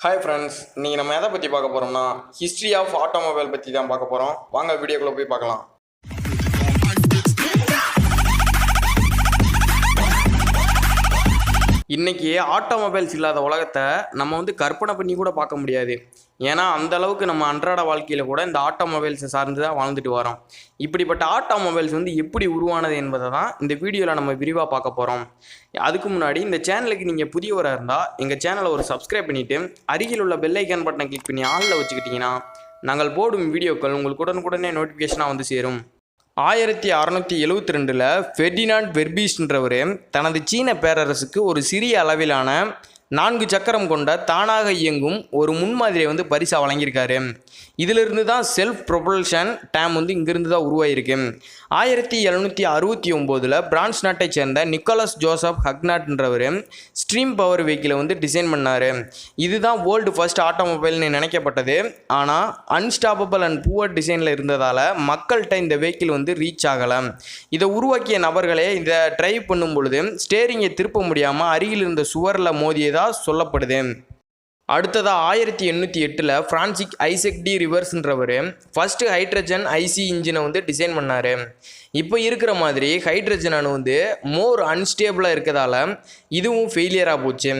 Hi friends, நீங்கள் நம்ம எதை பற்றி பார்க்க போகிறோம்னா ஹிஸ்ட்ரி ஆஃப் ஆட்டோமொபைல் பற்றி தான் பார்க்க போகிறோம். வாங்க வீடியோக்குள்ளே போய் பார்க்கலாம். இன்றைக்கி ஆட்டோமொபைல்ஸ் இல்லாத உலகத்தை நம்ம கற்பனை பண்ணி கூட பார்க்க முடியாது. ஏன்னா அந்த அளவுக்கு நம்ம அன்றாட வாழ்க்கையில் கூட இந்த ஆட்டோமொபைல்ஸை சார்ந்து தான் வாழ்ந்துட்டு வரோம். இப்படிப்பட்ட ஆட்டோமொபைல்ஸ் எப்படி உருவானது என்பதை தான் இந்த வீடியோவில் நம்ம விரிவாக பார்க்க போகிறோம். அதுக்கு முன்னாடி இந்த சேனலுக்கு நீங்கள் புதியவராக இருந்தால் எங்கள் சேனலை ஒரு சப்ஸ்கிரைப் பண்ணிவிட்டு அருகில் உள்ள பெல் ஐக்கான் பட்டனை கிளிக் பண்ணி ஆளில் வச்சுக்கிட்டிங்கன்னா நாங்கள் போடும் வீடியோக்கள் உங்களுக்கு உடனுக்குடனே நோட்டிஃபிகேஷனாக சேரும். 1672 ஃபெர்டினாண்ட் வெர்பீஸ்ன்றவர் தனது சீன பேரரசுக்கு ஒரு சிறிய அளவிலான 4 சக்கரம் கொண்ட தானாக இயங்கும் ஒரு முன்மாதிரியை பரிசாக வழங்கியிருக்காரு. இதிலிருந்து தான் செல்ஃப் ப்ரொபல்ஷன் டேம் இங்கிருந்து தான் உருவாயிருக்கு. 1769 பிரான்ஸ் நாட்டை சேர்ந்த நிக்கோலஸ் ஜோசப் ஹக்னாட்ன்றவர் ஸ்ட்ரீம் பவர் வெஹிக்கிளை டிசைன் பண்ணார். இதுதான் வேர்ல்டு ஃபர்ஸ்ட் ஆட்டோமொபைல்னு நினைக்கப்பட்டது. ஆனால் அன்ஸ்டாப்பபிள் அண்ட் புவர் டிசைனில் இருந்ததால் மக்கள்கிட்ட இந்த வெஹிக்கிள் ரீச் ஆகலை. இதை உருவாக்கிய நபர்களே இதை டிரைவ் பண்ணும் பொழுது ஸ்டேரிங்கை திருப்ப முடியாமல் அருகில் இருந்த சுவரில் மோதியதாக சொல்லப்படுது. அடுத்ததாக 1808 ஃப்ரான்சிக் ஐசக் டி ரிவர்ஸ்ன்றவர் ஃபஸ்ட்டு ஹைட்ரஜன் ஐசி இன்ஜினை டிசைன் பண்ணார். இப்போ இருக்கிற மாதிரி ஹைட்ரஜன் அணு மோர் அன்ஸ்டேபிளாக இருக்கிறதால இதுவும் ஃபெயிலியராக போச்சு.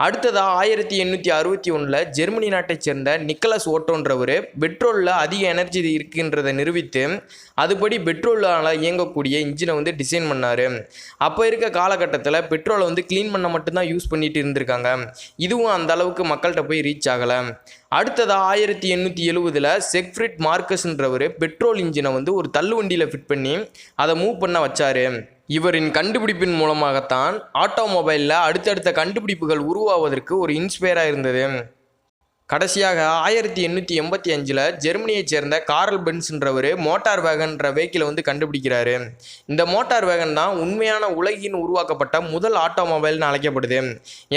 அடுத்ததாக 1861 ஜெர்மனி நாட்டை சேர்ந்த நிக்கலஸ் ஓட்டோன்றவர் பெட்ரோலில் அதிக எனர்ஜி இருக்குன்றதை நிரூபித்து அதுபடி பெட்ரோலால் இயங்கக்கூடிய இன்ஜினை டிசைன் பண்ணார். அப்போ இருக்க காலகட்டத்தில் பெட்ரோலை க்ளீன் பண்ண மட்டும்தான் யூஸ் பண்ணிட்டு இருந்திருக்காங்க. இதுவும் அந்த அளவுக்கு மக்கள்கிட்ட போய் ரீச் ஆகலை. அடுத்ததாக 1870 செக்ஃப்ரிட் மார்க்கஸ்ன்றவர் பெட்ரோல் இன்ஜினை ஒரு தள்ளுவண்டியில் ஃபிட் பண்ணி அதை மூவ் பண்ண வச்சார். இவரின் கண்டுபிடிப்பின் மூலமாகத்தான் ஆட்டோமொபைலில் அடுத்தடுத்த கண்டுபிடிப்புகள் உருவாவதற்கு ஒரு இன்ஸ்பயராக இருந்தது. கடைசியாக 1885 ஜெர்மனியைச் சேர்ந்த கார்ல் பென்ஸ்ன்றவர் மோட்டார் வேகன்ற வெஹிக்கிளை கண்டுபிடிக்கிறாரு. இந்த மோட்டார் வேகன் தான் உண்மையான உலகின் உருவாக்கப்பட்ட முதல் ஆட்டோமொபைல்னு அழைக்கப்படுது.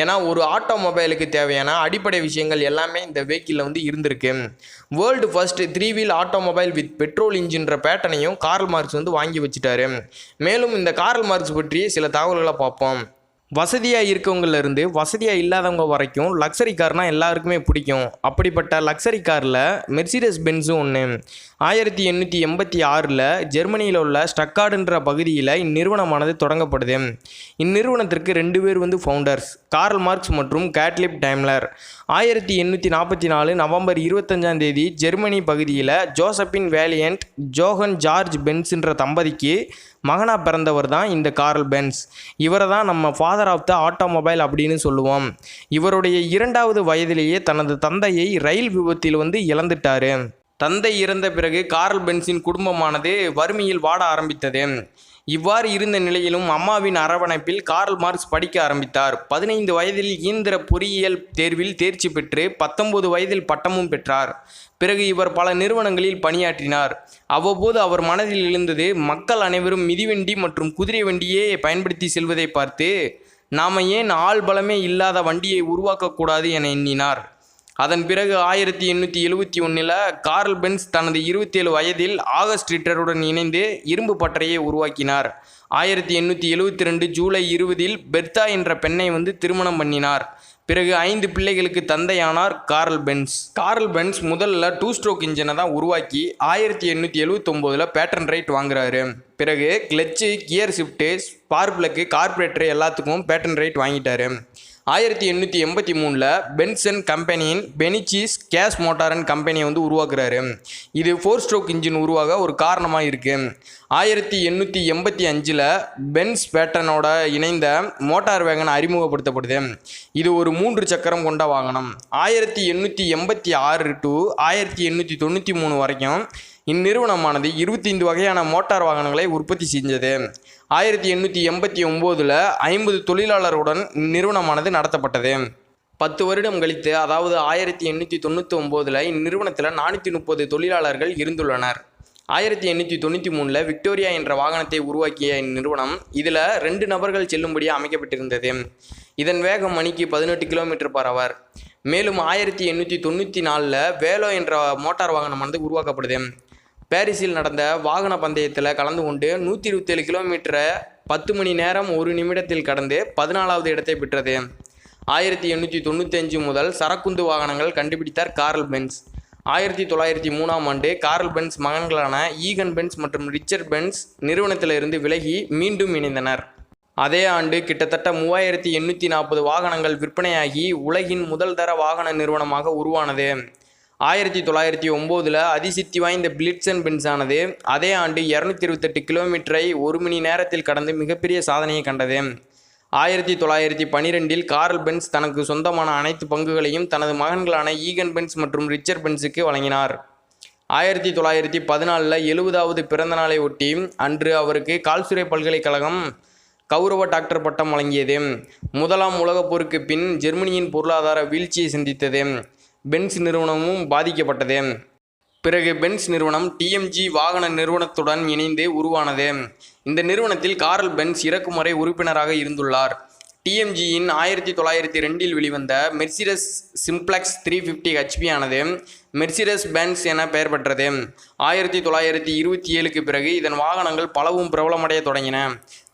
ஏன்னா ஒரு ஆட்டோமொபைலுக்கு தேவையான அடிப்படை விஷயங்கள் எல்லாமே இந்த வெஹிக்கிளில் இருந்திருக்கு. World first 3 wheel automobile with petrol இன்ஜின்ற பேட்டனையும் கார்ல் மார்க்ஸ் வாங்கி வச்சுட்டாரு. மேலும் இந்த கார்ல் மார்க்ஸ் பற்றி சில தகவல்களை பார்ப்போம். வசதியாக இருக்கவங்கலேருந்து வசதியாக இல்லாதவங்க வரைக்கும் லக்ஸரி கார்னால் எல்லாருக்குமே பிடிக்கும். அப்படிப்பட்ட லக்ஸரி காரில் மெர்சிடஸ் பென்ஸும் ஒன்று. 1886 ஜெர்மனியில் உள்ள ஸ்டக்கார்டுன்ற பகுதியில் இந்நிறுவனமானது தொடங்கப்படுது. இந்நிறுவனத்திற்கு 2 பேர் ஃபவுண்டர்ஸ், கார்ல் மார்க்ஸ் மற்றும் கேட்லிப் டைம்லர். 1844 நவம்பர் 25 ஜெர்மனி பகுதியில் ஜோசப்பின் வேலியன்ட் ஜோஹன் ஜார்ஜ் பென்ஸ்ன்ற தம்பதிக்கு மகனாக பிறந்தவர் தான் இந்த கார்ல் பென்ஸ். இவரை தான் நம்ம ஃபாதர் ஆஃப் த ஆட்டோமொபைல் அப்படின்னு சொல்லுவோம். இவருடைய 2வது வயதிலேயே தனது தந்தையை ரயில் விபத்தில் இழந்துட்டார். தந்தை இறந்த பிறகு கார்ல் பென்ஸின் குடும்பமானது வறுமையில் வாட ஆரம்பித்தது. இவ்வாறு இருந்த நிலையிலும் அம்மாவின் அரவணைப்பில் கார்ல் மார்க்ஸ் படிக்க ஆரம்பித்தார். 15 வயதில் இயந்திர பொறியியல் தேர்வில் தேர்ச்சி பெற்று 19 வயதில் பட்டமும் பெற்றார். பிறகு இவர் பல நிறுவனங்களில் பணியாற்றினார். அவ்வப்போது அவர் மனதில் எழுந்தது மக்கள் அனைவரும் மிதிவண்டி மற்றும் குதிரை வண்டியே பயன்படுத்தி செல்வதை பார்த்து நாம் ஏன் ஆள் பலமே இல்லாத வண்டியை உருவாக்கக்கூடாது என எண்ணினார். அதன் பிறகு 1871 கார்ல் பென்ஸ் தனது 27 வயதில் ஆகஸ்ட் ரிட்டருடன் இணைந்து இரும்பு பட்டறையை உருவாக்கினார். 1872 ஜூலை 20 பெர்தா என்ற பெண்ணை திருமணம் பண்ணினார். பிறகு 5 பிள்ளைகளுக்கு தந்தையானார் கார்ல் பென்ஸ். கார்ல் பென்ஸ் முதல்ல 2 ஸ்ட்ரோக் இன்ஜினை தான் உருவாக்கி 1879 பேட்டன் ரைட் வாங்குறாரு. பிறகு clutch, gear shift, spark plug, carburettor எல்லாத்துக்கும் பேட்டன் ரைட் வாங்கிட்டாரு. 1883 பென்சன் கம்பெனியின் பெனிச்சீஸ் கேஸ் மோட்டார் அண்ட் கம்பெனியை உருவாக்குறாரு. இது 4 ஸ்ட்ரோக் இன்ஜின் உருவாக ஒரு காரணமாக இருக்குது. 1885 பென்ஸ் பேட்டனோட இணைந்த மோட்டார் வேகன் அறிமுகப்படுத்தப்படுது. இது ஒரு 3 சக்கரம் கொண்ட வாகனம். 1886 டு 1893 வரைக்கும் இந்நிறுவனமானது 25 வகையான மோட்டார் வாகனங்களை உற்பத்தி செஞ்சது. 1889 50 தொழிலாளருடன் இந்நிறுவனமானது நடத்தப்பட்டது. 10 வருடம் கழித்து, அதாவது 1899 இந்நிறுவனத்தில் 430 தொழிலாளர்கள் இருந்துள்ளனர். 1893 விக்டோரியா என்ற வாகனத்தை உருவாக்கிய இந்நிறுவனம் இதில் 2 நபர்கள் செல்லும்படியாக அமைக்கப்பட்டிருந்தது. இதன் வேகம் மணிக்கு 18 km/h. மேலும் 1894 வேலோ என்ற மோட்டார் வாகனமானது உருவாக்கப்படுது. பாரிஸில் நடந்த வாகன பந்தயத்தில் கலந்து கொண்டு 127 கிலோமீட்டரை 10 மணி நேரம் 1 நிமிடத்தில் கடந்து 14வது இடத்தை பெற்றது. 1895 முதல் சரக்குந்து வாகனங்கள் கண்டுபிடித்தார் கார்ல் பென்ஸ். 1903ஆம் ஆண்டு கார்ல் பென்ஸ் மகன்களான ஈகன் பென்ஸ் மற்றும் ரிச்சர்ட் பென்ஸ் நிறுவனத்திலிருந்து விலகி மீண்டும் இணைந்தனர். அதே ஆண்டு கிட்டத்தட்ட 3840 வாகனங்கள் விற்பனையாகி உலகின் முதல் தர வாகன நிறுவனமாக உருவானது. 1909 அதிசித்தி வாய்ந்த பிளிட்சன் பென்ஸ் ஆனது அதே ஆண்டு 228 கிலோமீட்டரை 1 மணி நேரத்தில் கடந்து மிகப்பெரிய சாதனையை கண்டது. 1912 கார்ல் பென்ஸ் தனக்கு சொந்தமான அனைத்து பங்குகளையும் தனது மகன்களான ஈகன் பென்ஸ் மற்றும் ரிச்சர்ட் பென்ஸுக்கு வழங்கினார். 1914 70வது பிறந்த நாளை ஒட்டி அன்று அவருக்கு கால்சுரை பல்கலைக்கழகம் கௌரவ டாக்டர் பட்டம் வழங்கியது. முதலாம் உலகப் போருக்கு பின் ஜெர்மனியின் பொருளாதார வீழ்ச்சியை சந்தித்தது. பென்ஸ் நிறுவனமும் பாதிக்கப்பட்டது. பிறகு பென்ஸ் நிறுவனம் டிஎம்ஜி வாகன நிறுவனத்துடன் இணைந்து உருவானது. இந்த நிறுவனத்தில் கார்ல் பென்ஸ் இறக்கும் வரை உறுப்பினராக இருந்துள்ளார். டிஎம்ஜியின் 1902 வெளிவந்த மெர்சிடஸ் சிம்ப்ளெக்ஸ் 350 HP ஆனது மெர்சிடஸ் பென்ஸ் என பெயர் பெற்றது. 1927க்கு பிறகு இதன் வாகனங்கள் பலவும் பிரபலமடைய தொடங்கின.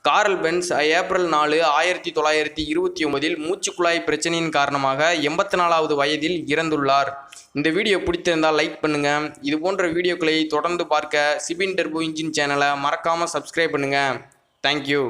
கார்ல் பென்ஸ் ஏப்ரல் 4, 1929 மூச்சுக்குழாய் பிரச்சனையின் காரணமாக 84வது வயதில் இறந்துள்ளார். இந்த வீடியோ பிடித்திருந்தால் லைக் பண்ணுங்க. இது போன்ற வீடியோக்களை தொடர்ந்து பார்க்க சிபின் டர்போ இன்ஜின் சேனலை மறக்காம சப்ஸ்கிரைப் பண்ணுங்க. தேங்க்யூ.